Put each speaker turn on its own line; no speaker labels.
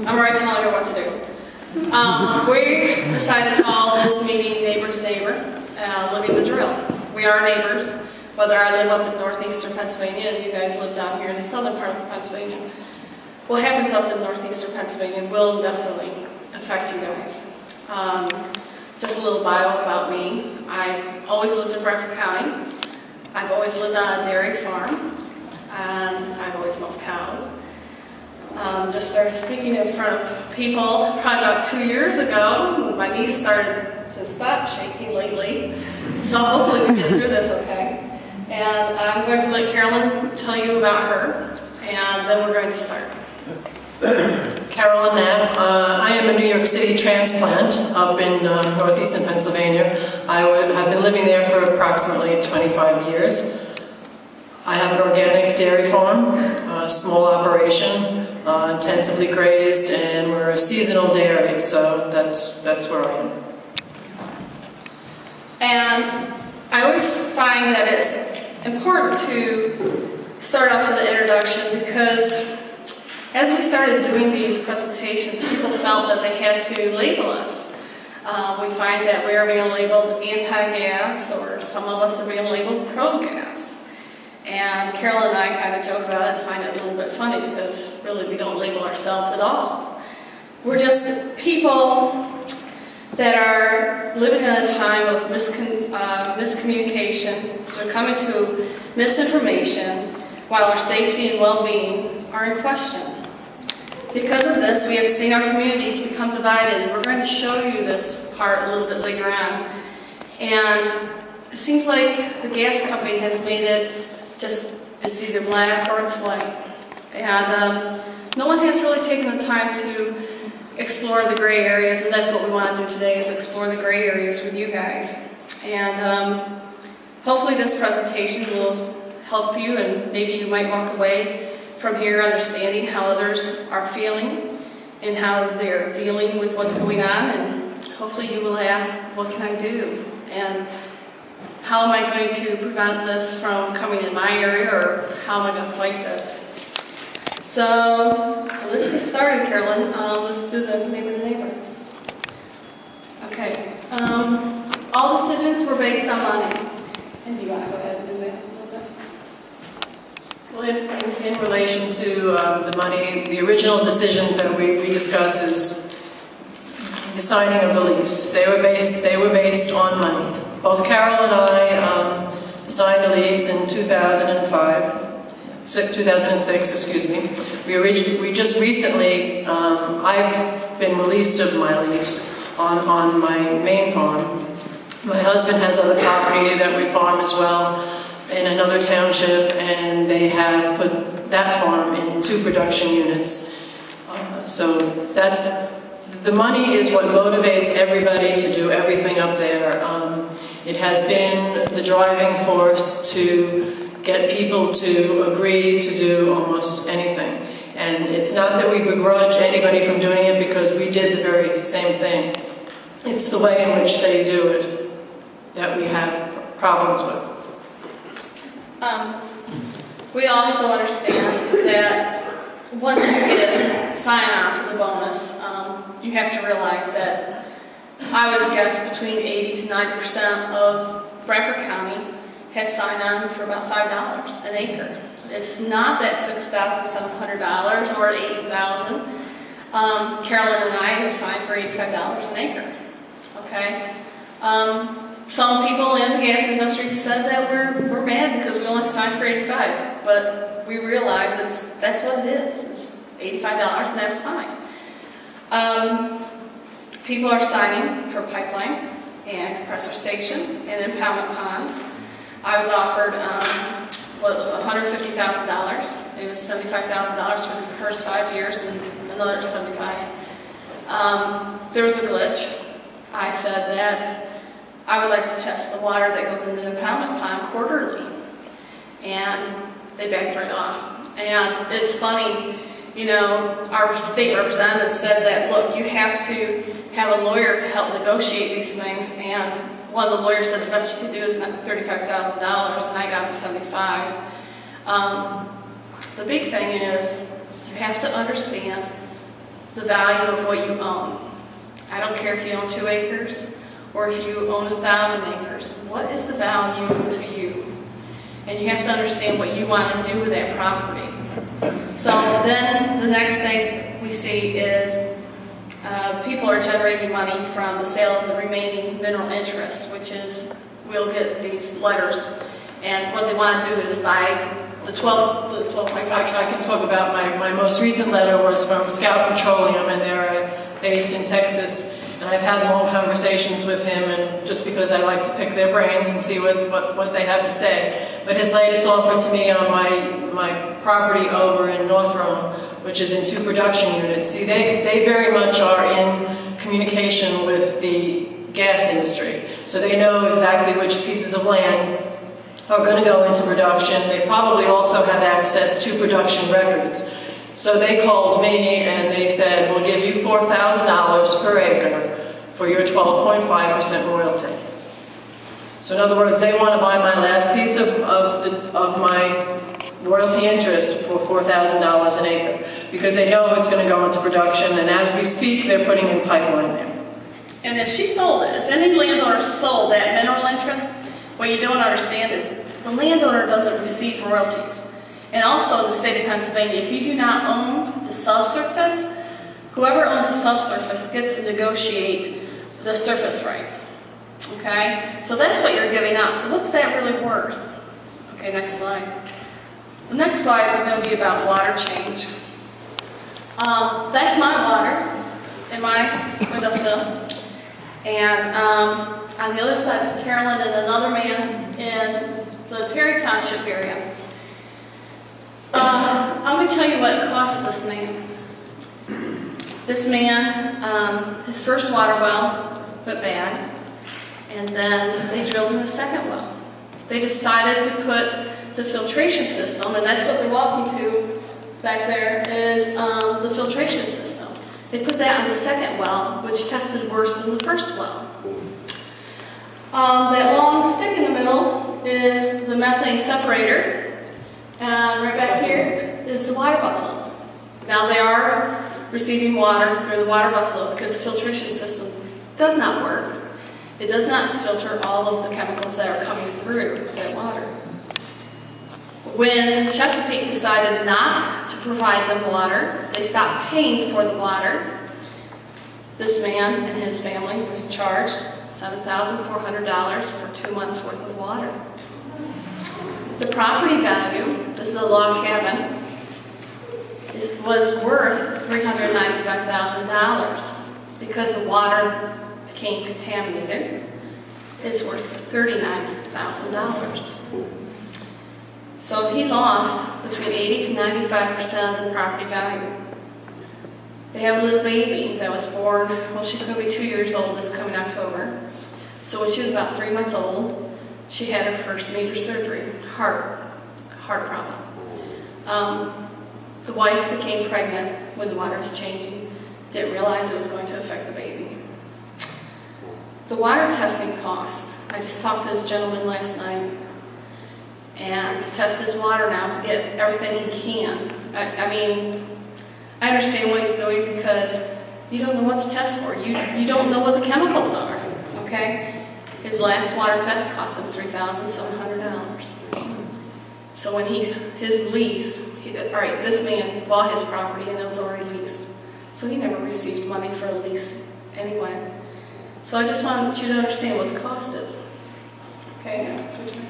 I'm already telling her what to do. We decided to call this meeting Neighbor to Neighbor, living the drill. We are neighbors, whether I live up in northeastern Pennsylvania and you guys live down here in the southern part of Pennsylvania. What happens up in northeastern Pennsylvania will definitely affect you guys. Just a little bio about me. I've always lived in Bradford County. I've always lived on a dairy farm, and I've always milked cows. Just started speaking in front of people probably about 2 years ago. My knees started to stop shaking lately, so hopefully we get through this okay. And I'm going to let Carolyn tell you about her, and then we're going to start.
Carolyn Knapp. I am a New York City transplant up in northeastern Pennsylvania. I have been living there for approximately 25 years. I have an organic dairy farm, a small operation, intensively grazed, and we're a seasonal dairy, so that's where I am.
And I always find that it's important to start off with the introduction because as we started doing these presentations, people felt that they had to label us. We find that we are being labeled anti-gas, or some of us are being labeled pro-gas. And Carol and I kind of joke about it and find it a little bit funny because really we don't label ourselves at all. We're just people that are living in a time of miscommunication, succumbing to misinformation, while our safety and well-being are in question. Because of this, we have seen our communities become divided, and we're going to show you this part a little bit later on. And it seems like the gas company has made it just, it's either black or it's white. And no one has really taken the time to explore the gray areas, and that's what we want to do today, is explore the gray areas with you guys. And hopefully this presentation will help you, and maybe you might walk away from here understanding how others are feeling and how they're dealing with what's going on, and hopefully you will ask, what can I do? And how am I going to prevent this from coming in my area, or how am I going to fight this? So let's get started, Carolyn. Let's do the neighbor to neighbor. Okay. All decisions were based on money. And do you want to go ahead and do that a little bit?
Well, in relation to the money, the original decisions that we discussed is the signing of the lease. They were based on money. Both Carol and I signed a lease in 2006, excuse me. We just recently, I've been released of my lease on my main farm. My husband has other property that we farm as well in another township, and they have put that farm in 2 production units. So the money is what motivates everybody to do everything up there. It has been the driving force to get people to agree to do almost anything. And it's not that we begrudge anybody from doing it, because we did the very same thing. It's the way in which they do it that we have problems with.
We also understand that once you get sign-off for the bonus, you have to realize that I would guess between 80 to 90% of Bradford County has signed on for about $5 an acre. It's not that $6,700 or $80,000. Carolyn and I have signed for $85 an acre. Okay. Some people in the gas industry said that we're mad because we only signed for $85, but we realize that's what it is. It's $85, and that's fine. People are signing for pipeline and compressor stations and impoundment ponds. I was offered what was $150,000. It was $75,000 for the first 5 years and another $75,000. There was a glitch. I said that I would like to test the water that goes into the impoundment pond quarterly, and they backed right off. And it's funny, you know, our state representative said that, look, you have to have a lawyer to help negotiate these things, and one of the lawyers said the best you can do is $35,000, and I got $75,000. The big thing is you have to understand the value of what you own. I don't care if you own 2 acres or if you own 1,000 acres. What is the value to you? And you have to understand what you want to do with that property. So then the next thing we see is people are generating money from the sale of the remaining mineral interest, which is, we'll get these letters, and what they want to do is buy the 12.5%.
I can talk about my most recent letter was from Scout Petroleum, and they're based in Texas. And I've had long conversations with him, and just because I like to pick their brains and see what they have to say. But his latest offer to me on my property over in North Rome, which is in 2 production units, see, they very much are in communication with the gas industry. So they know exactly which pieces of land are going to go into production. They probably also have access to production records. So they called me and they said, we'll give you $4,000 per acre for your 12.5% royalty. So in other words, they want to buy my last piece of my royalty interest for $4,000 an acre because they know it's going to go into production, and as we speak, they're putting in pipeline there.
And if she sold it, if any landowner sold that mineral interest, what you don't understand is the landowner doesn't receive royalties. And also in the state of Pennsylvania, if you do not own the subsurface, whoever owns the subsurface gets to negotiate the surface rights. Okay? So that's what you're giving up. So what's that really worth? Okay, next slide. The next slide is going to be about water change. That's my water in my windowsill. And on the other side is Carolyn and another man in the Terry Township area. I'm going to tell you what it cost this man. This man, his first water well went bad, and then they drilled him a second well. They decided to put the filtration system, and that's what they're walking to back there, is the filtration system. They put that on the second well, which tested worse than the first well. That long stick in the middle is the methane separator. And right back here is the water buffalo. Now they are receiving water through the water buffalo because the filtration system does not work. It does not filter all of the chemicals that are coming through that water. When Chesapeake decided not to provide them water, they stopped paying for the water. This man and his family was charged $7,400 for 2 months worth of water. The property value, this is a log cabin, was worth $395,000 because the water became contaminated. It's worth $39,000. So he lost between 80 to 95% of the property value. They have a little baby that was born, well, she's going to be 2 years old this coming October. So when she was about 3 months old, she had her first major surgery, heart problem. The wife became pregnant when the water was changing, didn't realize it was going to affect the baby. The water testing cost, I just talked to this gentleman last night, and to test his water now to get everything he can. I mean, I understand what he's doing because you don't know what to test for. You don't know what the chemicals are, okay? His last water test cost him $3,700. So when his lease, this man bought his property and it was already leased. So he never received money for a lease anyway. So I just want you to understand what the cost is. Okay, next picture.